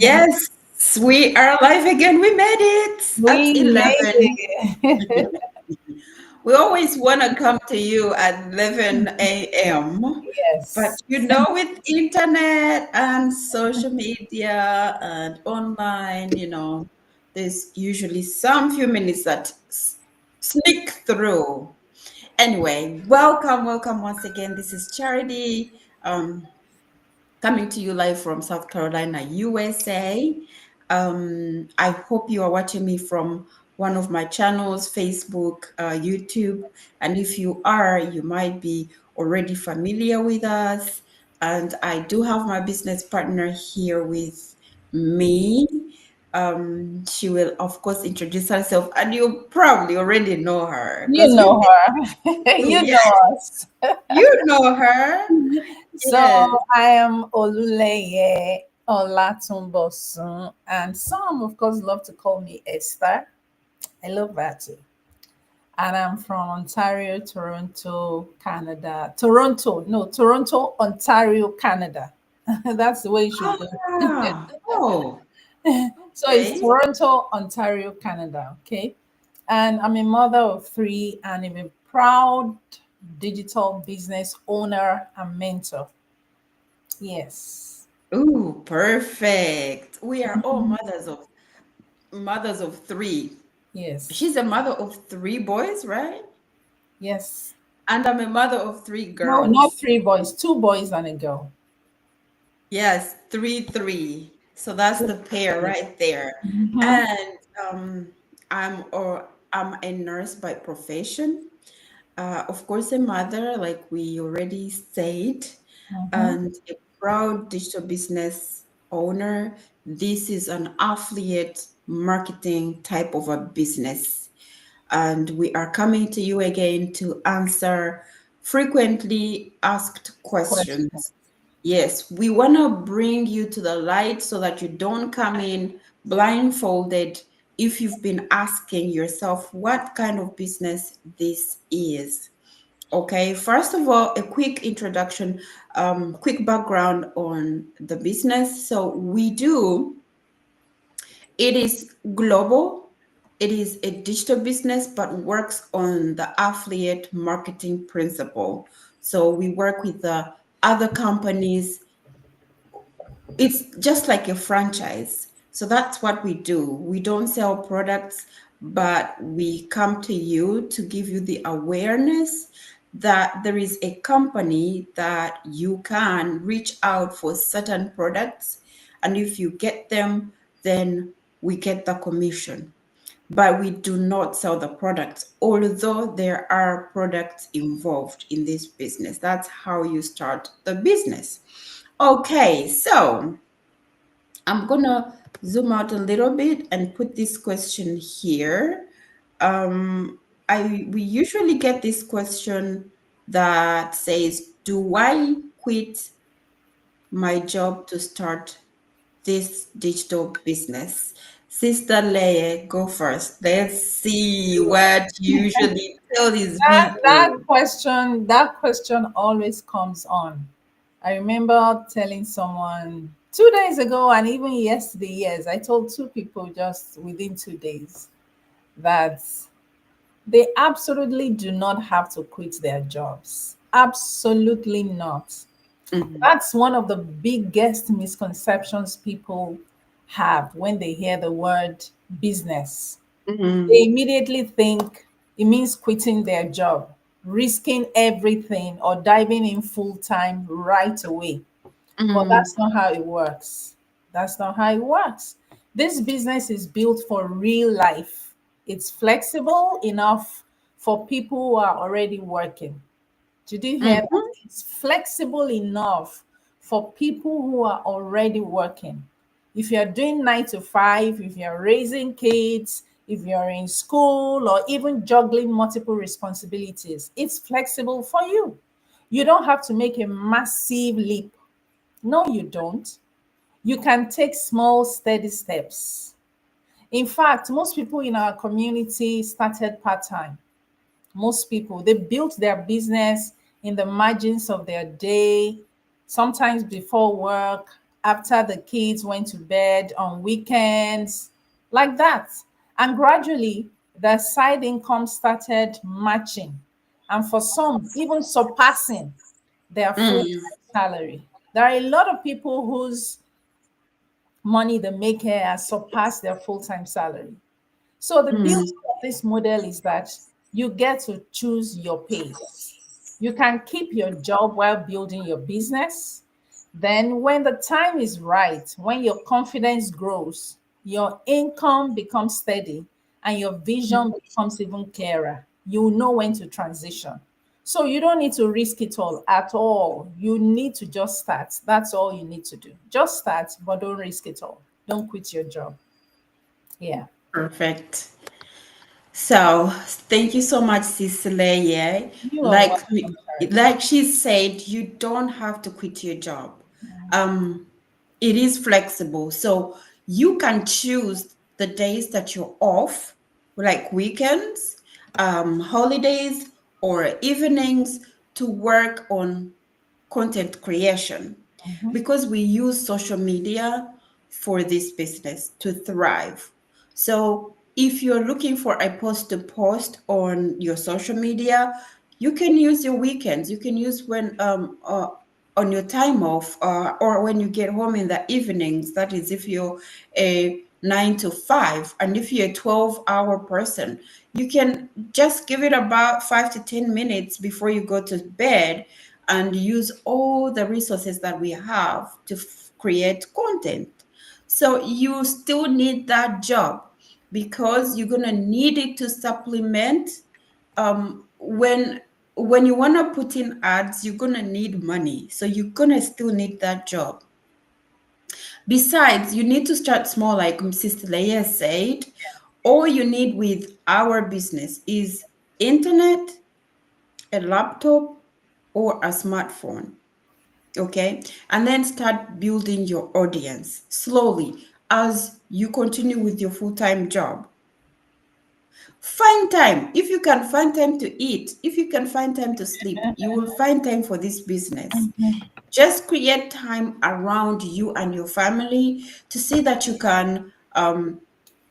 Yes, we are live again. We made it at We made 11. it. We always want to come to you at 11 a.m. But Yes. with internet and social media and online, there's usually some few minutes that sneak through. Anyway, welcome once again. This is Charity. Coming to you live from South Carolina, USA. I hope you are watching me from one of my channels, Facebook, YouTube. And if you are, you might be already familiar with us. And I do have my business partner here with me. She will, of course, introduce herself, and you probably already know her You because we've know her. been, You yeah, know us. you know her. So Yes. I am Oluleye Olatunbosun, and some, of course, love to call me Esther. I love that too. And I'm from Ontario, Toronto, Canada. Toronto, Ontario, Canada. That's the way you should go. Oh, So it's okay. Toronto, Ontario, Canada. Okay. And I'm a mother of three, and I'm a proud digital business owner and mentor. Yes. Ooh, perfect. We are all Mhm. mothers of three. Yes. She's a mother of three boys, right? Yes. And I'm a mother of three No, not girls. three boys, two boys and a girl. Yes, three. So that's Two the pair boys. right there. Mhm. And um, I'm a nurse by profession. Of course, a mother, like we already said, Mhm. and a proud digital business owner. This is an affiliate marketing type of a business. And we are coming to you again to answer frequently asked Question. questions. Yes, we want to bring you to the light so that you don't come in blindfolded if you've been asking yourself what kind of business this is. Okay, first of all, a quick introduction, quick background on the business. So it is global. It is a digital business, but works on the affiliate marketing principle. So we work with the other companies. It's just like a franchise. So that's what we do. We don't sell products, but we come to you to give you the awareness that there is a company that you can reach out for certain products. And if you get them, then we get the commission. But we do not sell the products, although there are products involved in this business. That's how you start the business. Okay, so I'm gonna zoom out a little bit and put this question here. We usually get this question that says, "Do I quit my job to start this digital business?" Sister Leia, go first. Let's see what you usually tell these That people. question always comes on. I remember telling someone 2 days ago and even yesterday, yes, I told two people just within 2 days that they absolutely do not have to quit their jobs. Absolutely not. Mhm, That's one of the biggest misconceptions people have when they hear the word business. They mhm, immediately think it means quitting their job, risking everything, or diving in full time right away. But mhm, that's not how it works. That's not how it works. This business is built for real life. It's flexible enough for people who are already working. Did you hear that? mhm, It's flexible enough for people who are already working. If you're doing 9 to 5, if you're raising kids, if you're in school, or even juggling multiple responsibilities, it's flexible for you. You don't have to make a massive leap. No, you don't. You can take small, steady steps. In fact, most people in our community started part time. Most people, they built their business in the margins of their day, sometimes before work. after the kids went to bed, on weekends, like that. And gradually, the side income started matching, and for some, even surpassing their full Mm, salary. There are a lot of people whose money they make here has surpassed their full time salary. So the beauty mm, of this model is that you get to choose your pace. You can keep your job while building your business. Then, when the time is right, when your confidence grows, your income becomes steady, and your vision becomes even clearer, you know when to transition. So, you don't need to risk it all at all. You need to just start. That's all you need to do. Just start, but don't risk it all. Don't quit your job. Yeah. perfect. So thank you so much, Cicely. Yeah, You are like welcome, Charlie. like she said, you don't have to quit your job. Um, it is flexible, so you can choose the days that you're off, like weekends, holidays, or evenings to work on content creation Mhm. because we use social media for this business to thrive. So if you're looking for a post to post on your social media, you can use your weekends. You can use when on your time off or when you get home in the evenings. That is if you're a 9 to 5, and if you're a 12-hour person, you can just give it about 5 to 10 minutes before you go to bed and use all the resources that we have to create content. So you still need that job because you're gonna need it to supplement. When you wanna put in ads, you're gonna need money. So you're gonna still need that job. Besides, you need to start small, like Sister Leia said. All you need with our business is internet, a laptop, or a smartphone. Okay, and then start building your audience slowly as you continue with your full-time job. Find time. If you can find time to eat, if you can find time to sleep, you will find time for this business. Just create time around you and your family to see that you can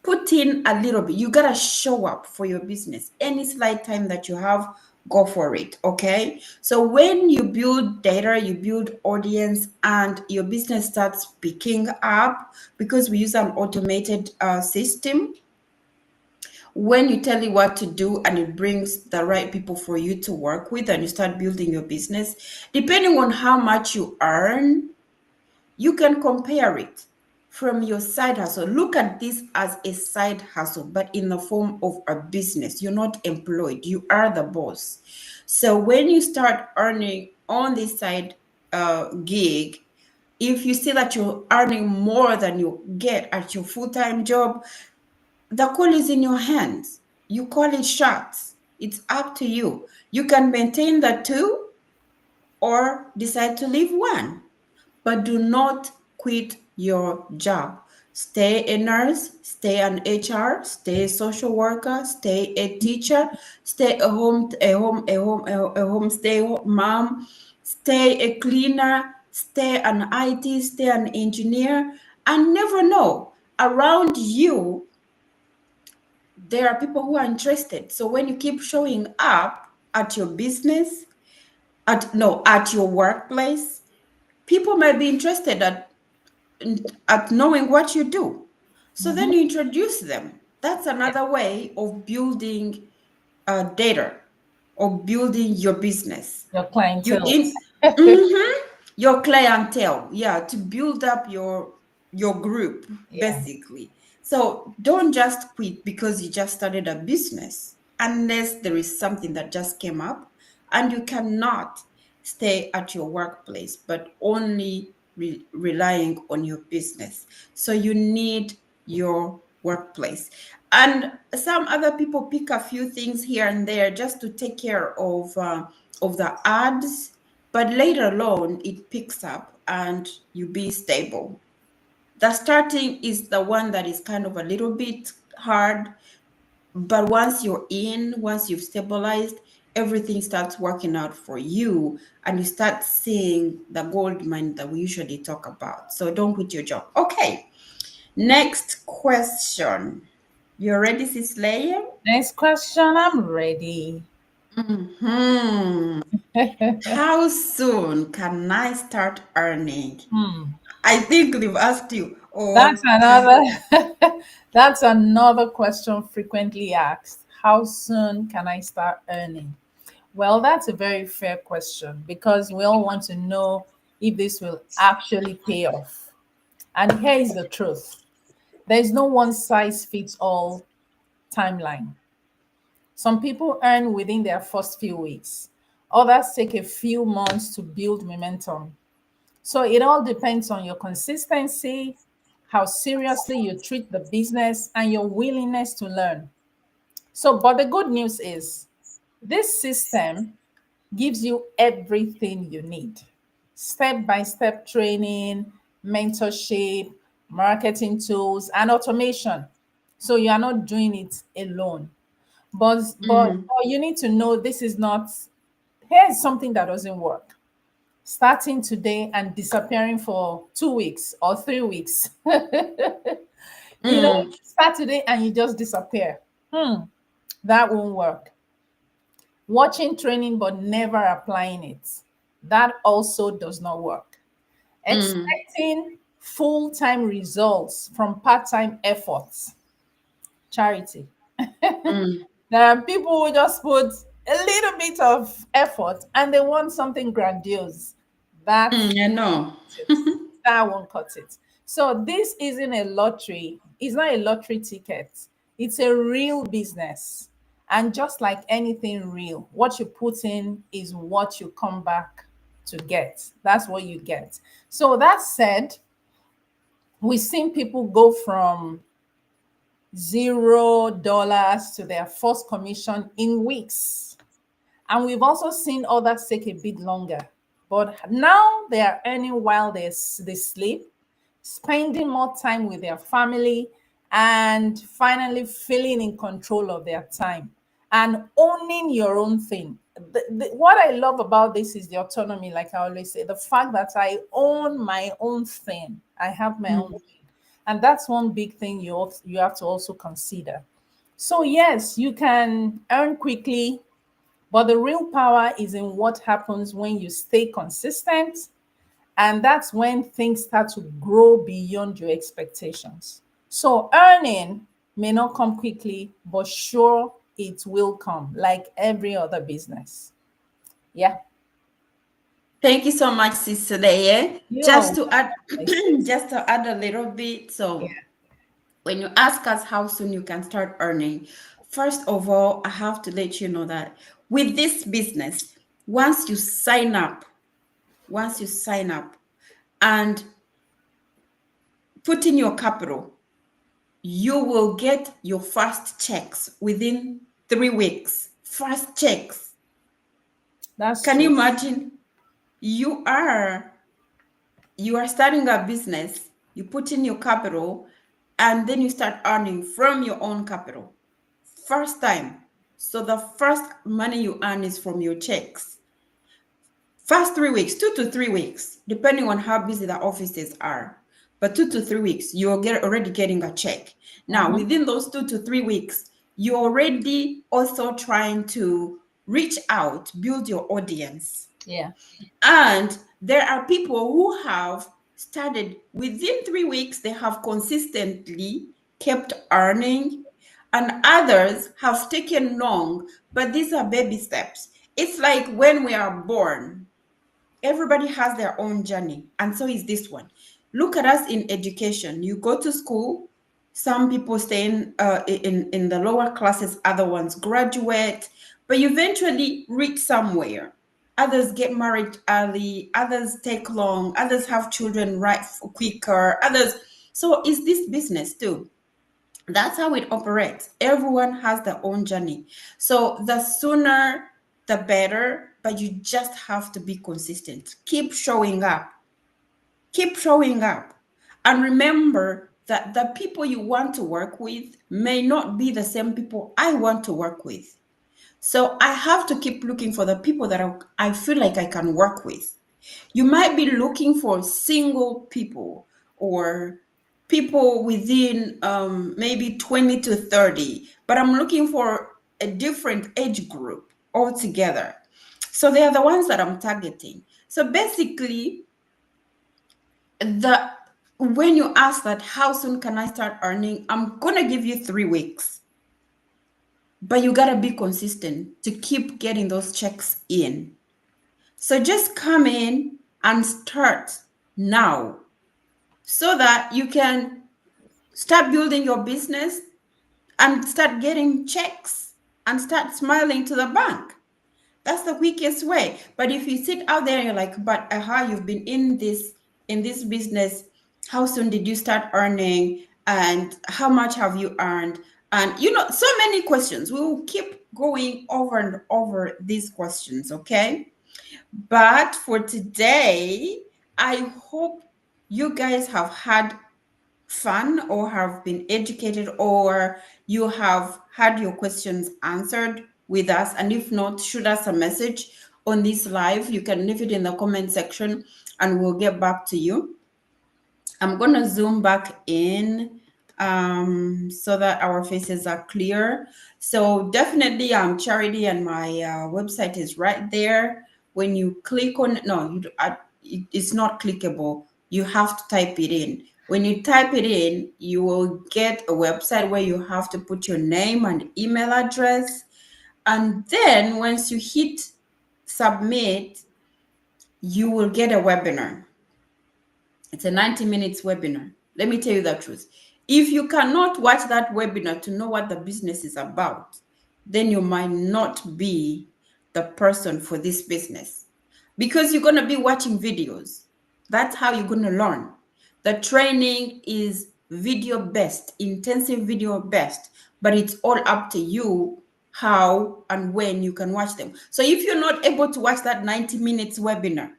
put in a little bit. You gotta show up for your business. Any slight time that you have, go for it. Okay. So when you build data, you build audience, and your business starts picking up because we use an automated system. When you tell it what to do and it brings the right people for you to work with, and you start building your business, depending on how much you earn, you can compare it from your side hustle. Look at this as a side hustle, but in the form of a business. You're not employed, you are the boss. So when you start earning on this side gig, if you see that you're earning more than you get at your full-time job, the call is in your hands. You call it shots. It's up to you. You can maintain the two or decide to leave one, but do not quit your job. Stay a nurse, stay an HR, stay a social worker, stay a teacher, stay a home stay mom, stay a cleaner, stay an IT, stay an engineer, and never know. Around you, there are people who are interested. So when you keep showing up at your business, at your workplace, people might be interested at knowing what you do. So then you introduce them. That's another way of building data or building your business. Your You clientele. in Mhm. Your clientele, yeah, to build up your group Yeah. basically. So don't just quit because you just started a business unless there is something that just came up, and you cannot stay at your workplace but only relying on your business. So you need your workplace. And some other people pick a few things here and there just to take care of the ads, but later on it picks up and you be stable. The starting is the one that is kind of a little bit hard, but once you're in, once you've stabilized, everything starts working out for you and you start seeing the gold mine that we usually talk about. So don't quit your job. Okay. Next question. You ready, Sis Leia? Next question. I'm ready. Hmm. How soon can I start earning? Hmm. I think they've asked you, That's or another that's another question frequently asked. How soon can I start earning? Well, that's a very fair question because we all want to know if this will actually pay off. And here is the truth. There's no one size fits all timeline. Some people earn within their first few weeks. Others take a few months to build momentum. So it all depends on your consistency, how seriously you treat the business, and your willingness to learn. So, but the good news is this system gives you everything you need: step by step training, mentorship, marketing tools, and automation. So you are not doing it alone. But you need to know this is not, here's something that doesn't work. Starting today and disappearing for 2 weeks or 3 weeks. mm, Start today and you just disappear. That won't work. Watching training but never applying it. That also does not work. mm, Expecting full time results from part time efforts. Charity. mm, There are people who just put a little bit of effort and they want something grandiose. That's I know. it. That won't cut it. So this isn't a lottery. It's not a lottery ticket. It's a real business. And just like anything real, what you put in is what you come back to get. That's what you get. So that said, we've seen people go from $0 to their first commission in weeks. And we've also seen others take a bit longer. But now they are earning while they sleep, spending more time with their family, and finally feeling in control of their time and owning your own thing. What I love about this is the autonomy, like I always say, the fact that I own my own thing. I have my own Mm. thing. And that's one big thing you have to also consider. So, yes, you can earn quickly, but the real power is in what happens when you stay consistent, and that's when things start to grow beyond your expectations. So earning may not come quickly, but sure it will come like every other business. Yeah. Thank you so much, Sister Leia. You're Just to add, welcome, sis. just to add a little bit. Yeah. So when you ask us how soon you can start earning, first of all, I have to let you know that with this business, once you sign up, once you sign up and put in your capital, you will get your first checks within 3 weeks. First checks. That's Can you true. imagine? You are you are starting a business, you put in your capital, and then you start earning from your own capital. First time. So the first money you earn is from your checks. First 3 weeks, 2 to 3 weeks, depending on how busy the offices are. But 2 to 3 weeks, you're already getting a check. Now, Mhm. within those 2 to 3 weeks, you're already also trying to reach out, build your audience. Yeah. And there are people who have started within 3 weeks, they have consistently kept earning, and others have taken long, but these are baby steps. It's like when we are born, everybody has their own journey, and so is this one. Look at us in education. You go to school, some people stay in the lower classes, other ones graduate, but you eventually reach somewhere. Others get married early, others take long, others have children right quicker, others. So is this business too. That's how it operates. Everyone has their own journey. So the sooner the better, but you just have to be consistent. Keep showing up. Keep showing up. And remember that the people you want to work with may not be the same people I want to work with. So I have to keep looking for the people that I feel like I can work with. You might be looking for single people or people within maybe 20 to 30, but I'm looking for a different age group altogether. So they are the ones that I'm targeting. So basically, the when you ask that how soon can I start earning, I'm gonna give you 3 weeks. But you gotta be consistent to keep getting those checks in. So just come in and start now so that you can start building your business and start getting checks and start smiling to the bank. That's the quickest way. But if you sit out there and you're like, but you've been in this business, how soon did you start earning? And how much have you earned? And so many questions. We will keep going over and over these questions, okay? But for today, I hope you guys have had fun or have been educated or you have had your questions answered with us. And if not, shoot us a message on this live. You can leave it in the comment section and we'll get back to you. I'm going to zoom back in so that our faces are clear. So definitely Charity, and my website is right there. When you click on it's not clickable. You have to type it in. When you type it in, you will get a website where you have to put your name and email address. And then once you hit submit, you will get a webinar. It's a 90 minutes webinar. Let me tell you the truth. If you cannot watch that webinar to know what the business is about, then you might not be the person for this business, because you're going to be watching videos. That's how you're going to learn. The training is video based, intensive video based, but it's all up to you how and when you can watch them. So if you're not able to watch that 90 minutes webinar,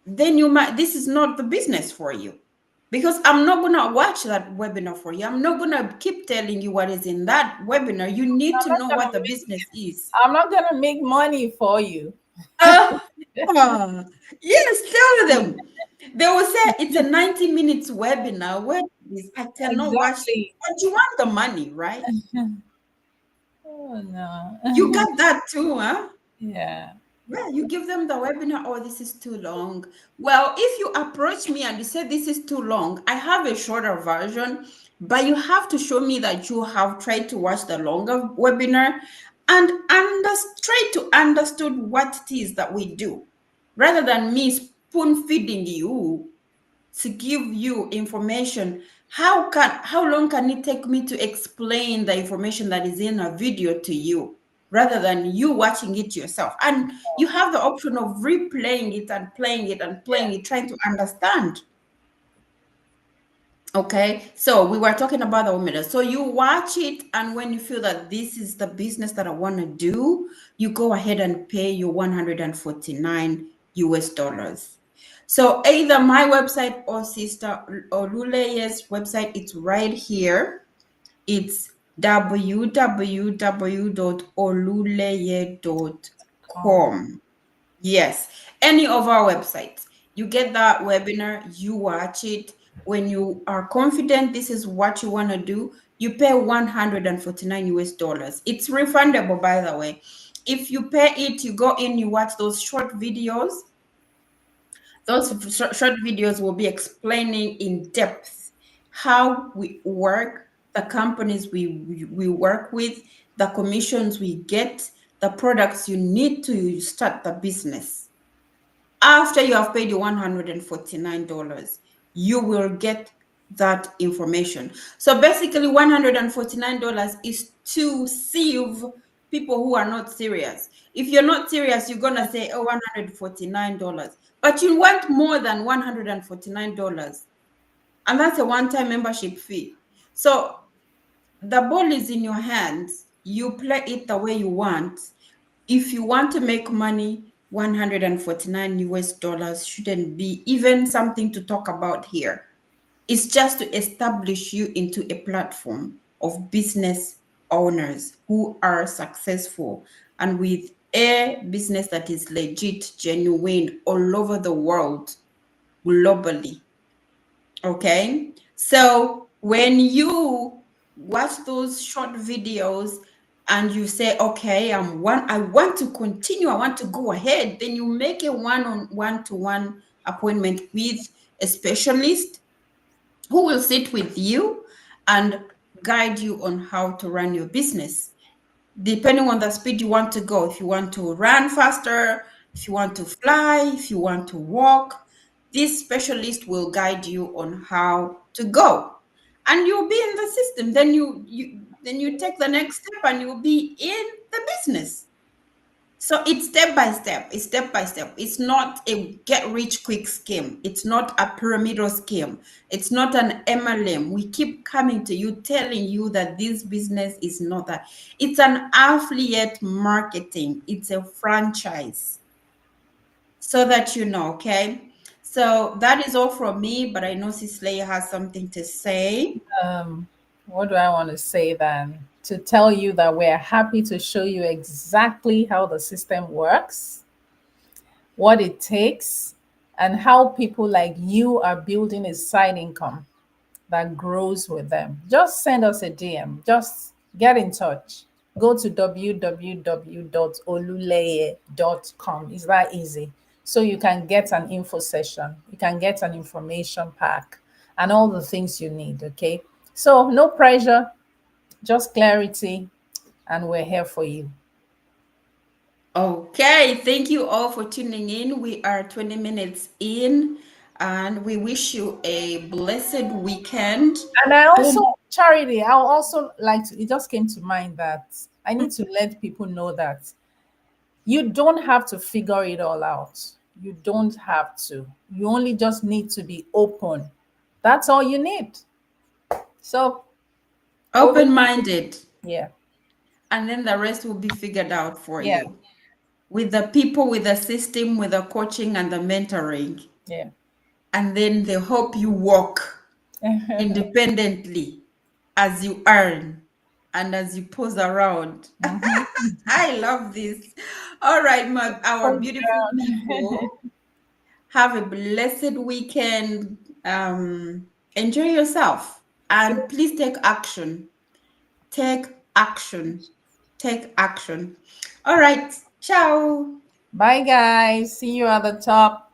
then this is not the business for you, because I'm not going to watch that webinar for you. I'm not going to keep telling you what is in that webinar. You need to know what the business is. I'm not going to make money for you. Yes, tell them. They will say it's a 90 minutes webinar. Where is I cannot watch it. But you want the money, right? Oh no. You got that too, huh? Yeah. Yeah, you give them the webinar. Oh, this is too long. Well, if you approach me and you say this is too long, I have a shorter version, but you have to show me that you have tried to watch the longer webinar and try to understood what it is that we do, rather than me spoon feeding you to give you information. How long can it take me to explain the information that is in a video to you, rather than you watching it yourself? And you have the option of replaying it and playing it and playing it, trying to understand. Okay, so we were talking about the webinar. So you watch it, and when you feel that this is the business that I want to do, you go ahead and pay your $149 US. So either my website or Sister Oluleye's website, it's right here. It's www.oluleye.com. Yes, any of our websites. You get that webinar, you watch it. When you are confident this is what you want to do, you pay $149 US. It's refundable, by the way. If you pay it, you go in, you watch those short videos. Those short videos will be explaining in depth how we work, the companies we work with, the commissions we get, the products you need to start the business. After you have paid your $149, you will get that information. So basically, $149 is to save people who are not serious. If you're not serious, you're gonna say, oh, $149, but you want more than $149, and that's a one-time membership fee. So the ball is in your hands. You play it the way you want. If you want to make money, $149 US shouldn't be even something to talk about here. It's just to establish you into a platform of business owners who are successful and with a business that is legit, genuine all over the world, globally. Okay, so when you watch those short videos and you say, okay, I want to continue, I want to go ahead, then you make a one-to-one appointment with a specialist who will sit with you and guide you on how to run your business depending on the speed you want to go. If you want to run faster, if you want to fly, if you want to walk, this specialist will guide you on how to go. And you'll be in the system. Then you take the next step and you'll be in the business. So it's step by step. It's step by step. It's not a get rich quick scheme. It's not a pyramidal scheme. It's not an MLM. We keep coming to you telling you that this business is not that. It's an affiliate marketing. It's a franchise. So that you know, okay? So that is all from me, but I know Cicely has something to say. What do I want to say then? To tell you that we're happy to show you exactly how the system works, what it takes, and how people like you are building a side income that grows with them. Just send us a DM. Just get in touch. Go to www.oluleye.com. It's that easy. So you can get an info session, you can get an information pack, and all the things you need. Okay. So no pressure, just clarity, and we're here for you. Okay, thank you all for tuning in. We are 20 minutes in, and we wish you a blessed weekend. And I also, Charity, I would also like to, it just came to mind that I need to let people know that you don't have to figure it all out. You don't have to. You only just need to be open. That's all you need. So, Open-minded, yeah, and then the rest will be figured out for yeah, you. With the people, with the system, with the coaching and the mentoring. yeah. And then they hope you walk independently as you earn and as you pose around. I love this. All right, our beautiful people. Have a blessed weekend. Enjoy yourself. And please take action. Take action. Take action. All right. Ciao. Bye, guys. See you at the top.